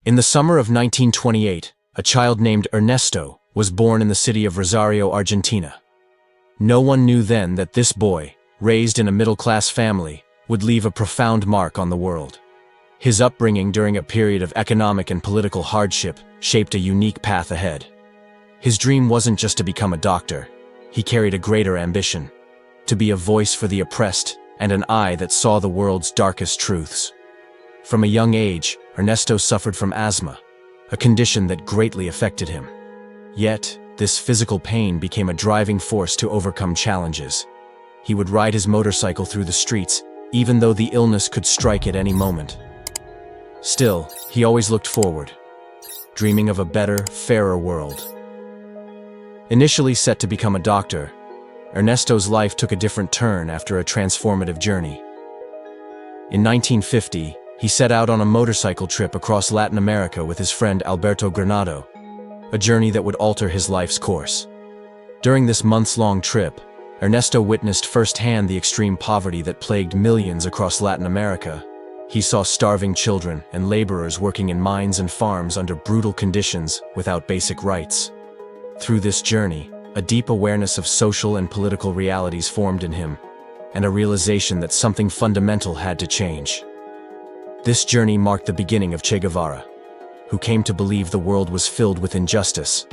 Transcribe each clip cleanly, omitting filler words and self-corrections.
In the summer of 1928, a child named Ernesto was born in the city of Rosario, Argentina. No one knew then that this boy, raised in a middle-class family, would leave a profound mark on the world. His upbringing during a period of economic and political hardship shaped a unique path ahead. His dream wasn't just to become a doctor. He carried a greater ambition: to be a voice for the oppressed and an eye that saw the world's darkest truths. From a young age, Ernesto suffered from asthma, a condition that greatly affected him. Yet, this physical pain became a driving force to overcome challenges. He would ride his motorcycle through the streets, even though the illness could strike at any moment. Still, he always looked forward, dreaming of a better, fairer world. Initially set to become a doctor, Ernesto's life took a different turn after a transformative journey. In 1950, he set out on a motorcycle trip across Latin America with his friend Alberto Granado, a journey that would alter his life's course. During this months-long trip, Ernesto witnessed firsthand the extreme poverty that plagued millions across Latin America. He saw starving children and laborers working in mines and farms under brutal conditions without basic rights. Through this journey, a deep awareness of social and political realities formed in him, and a realization that something fundamental had to change. This journey marked the beginning of Che Guevara, who came to believe the world was filled with injustice,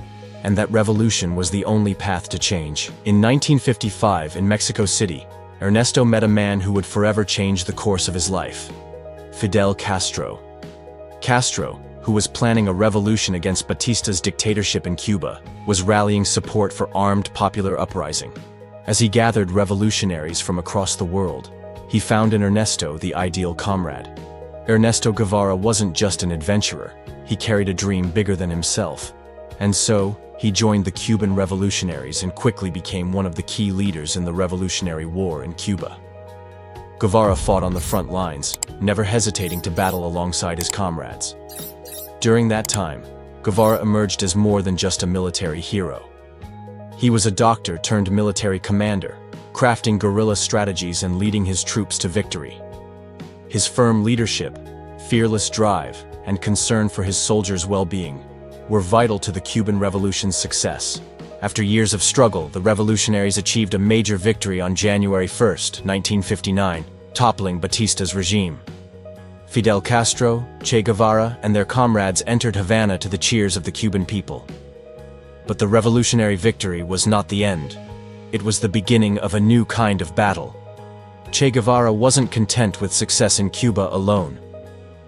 and that revolution was the only path to change. In 1955, in Mexico City, Ernesto met a man who would forever change the course of his life: Fidel Castro. Castro, who was planning a revolution against Batista's dictatorship in Cuba, was rallying support for armed popular uprising. As he gathered revolutionaries from across the world, he found in Ernesto the ideal comrade. Ernesto Guevara wasn't just an adventurer, he carried a dream bigger than himself. And so, he joined the Cuban revolutionaries and quickly became one of the key leaders in the Revolutionary War in Cuba. Guevara fought on the front lines, never hesitating to battle alongside his comrades. During that time, Guevara emerged as more than just a military hero. He was a doctor turned military commander, crafting guerrilla strategies and leading his troops to victory. His firm leadership, fearless drive, and concern for his soldiers' well-being were vital to the Cuban Revolution's success. After years of struggle, the revolutionaries achieved a major victory on January 1, 1959, toppling Batista's regime. Fidel Castro, Che Guevara, and their comrades entered Havana to the cheers of the Cuban people. But the revolutionary victory was not the end. It was the beginning of a new kind of battle. Che Guevara wasn't content with success in Cuba alone.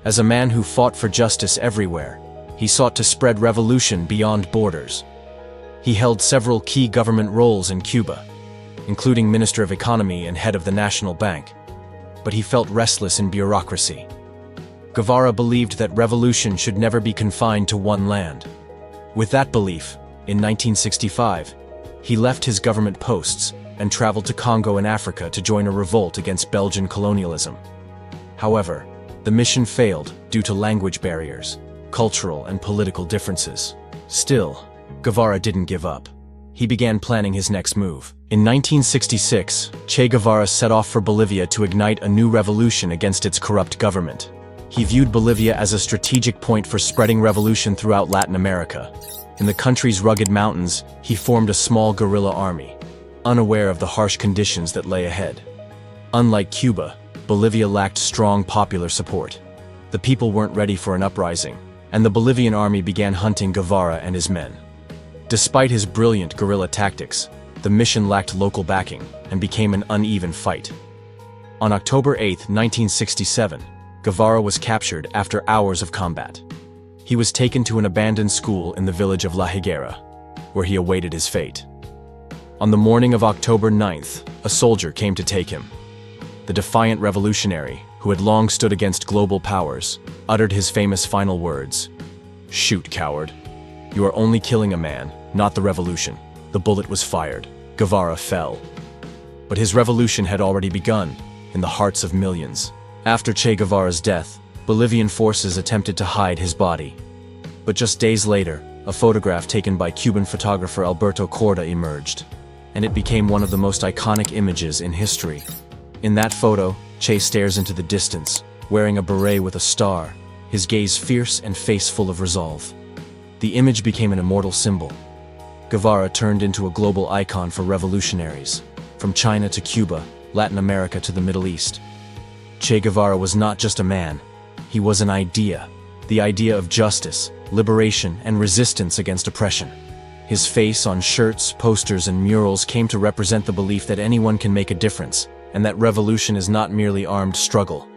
As a man who fought for justice everywhere, he sought to spread revolution beyond borders. He held several key government roles in Cuba, including Minister of Economy and head of the National Bank. But he felt restless in bureaucracy. Guevara believed that revolution should never be confined to one land. With that belief, in 1965, he left his government posts and traveled to Congo and Africa to join a revolt against Belgian colonialism. However, the mission failed due to language barriers, cultural and political differences. Still, Guevara didn't give up. He began planning his next move. In 1966, Che Guevara set off for Bolivia to ignite a new revolution against its corrupt government. He viewed Bolivia as a strategic point for spreading revolution throughout Latin America. In the country's rugged mountains, he formed a small guerrilla army, unaware of the harsh conditions that lay ahead. Unlike Cuba, Bolivia lacked strong popular support. The people weren't ready for an uprising, and the Bolivian army began hunting Guevara and his men. Despite his brilliant guerrilla tactics, the mission lacked local backing and became an uneven fight. On October 8, 1967, Guevara was captured after hours of combat. He was taken to an abandoned school in the village of La Higuera, where he awaited his fate. On the morning of October 9th, a soldier came to take him. The defiant revolutionary, who had long stood against global powers, uttered his famous final words: "Shoot, coward. You are only killing a man, not the revolution." The bullet was fired. Guevara fell. But his revolution had already begun, in the hearts of millions. After Che Guevara's death, Bolivian forces attempted to hide his body. But just days later, a photograph taken by Cuban photographer Alberto Corda emerged, and it became one of the most iconic images in history. In that photo, Che stares into the distance, wearing a beret with a star, his gaze fierce and face full of resolve. The image became an immortal symbol. Guevara turned into a global icon for revolutionaries, from China to Cuba, Latin America to the Middle East. Che Guevara was not just a man, he was an idea, the idea of justice, liberation, and resistance against oppression. His face on shirts, posters, and murals came to represent the belief that anyone can make a difference, and that revolution is not merely armed struggle.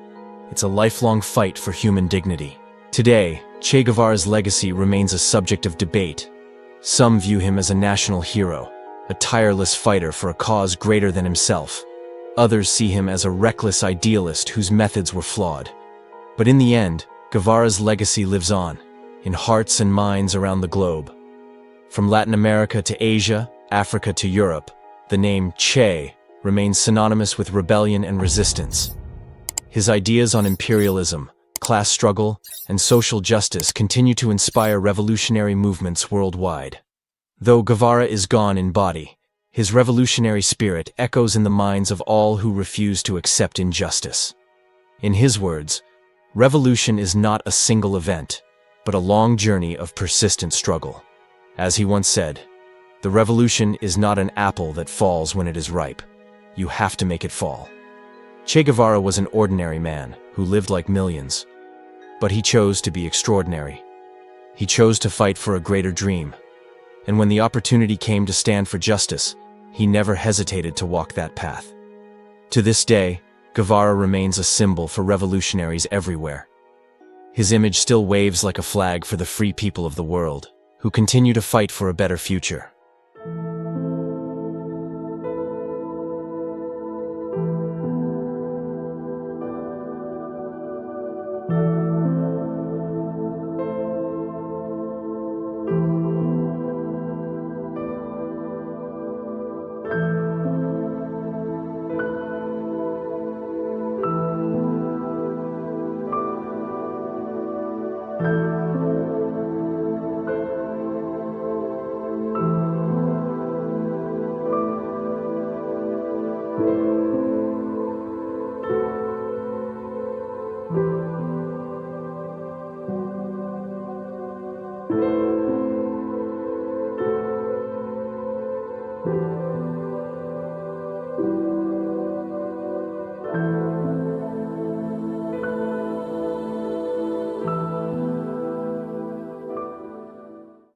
It's a lifelong fight for human dignity. Today, Che Guevara's legacy remains a subject of debate. Some view him as a national hero, a tireless fighter for a cause greater than himself. Others see him as a reckless idealist whose methods were flawed. But in the end, Guevara's legacy lives on, in hearts and minds around the globe. From Latin America to Asia, Africa to Europe, the name Che remains synonymous with rebellion and resistance. His ideas on imperialism, class struggle, and social justice continue to inspire revolutionary movements worldwide. Though Guevara is gone in body, his revolutionary spirit echoes in the minds of all who refuse to accept injustice. In his words, revolution is not a single event, but a long journey of persistent struggle. As he once said, "The revolution is not an apple that falls when it is ripe. You have to make it fall." Che Guevara was an ordinary man who lived like millions, but he chose to be extraordinary. He chose to fight for a greater dream, and when the opportunity came to stand for justice, he never hesitated to walk that path. To this day, Guevara remains a symbol for revolutionaries everywhere. His image still waves like a flag for the free people of the world, who continue to fight for a better future.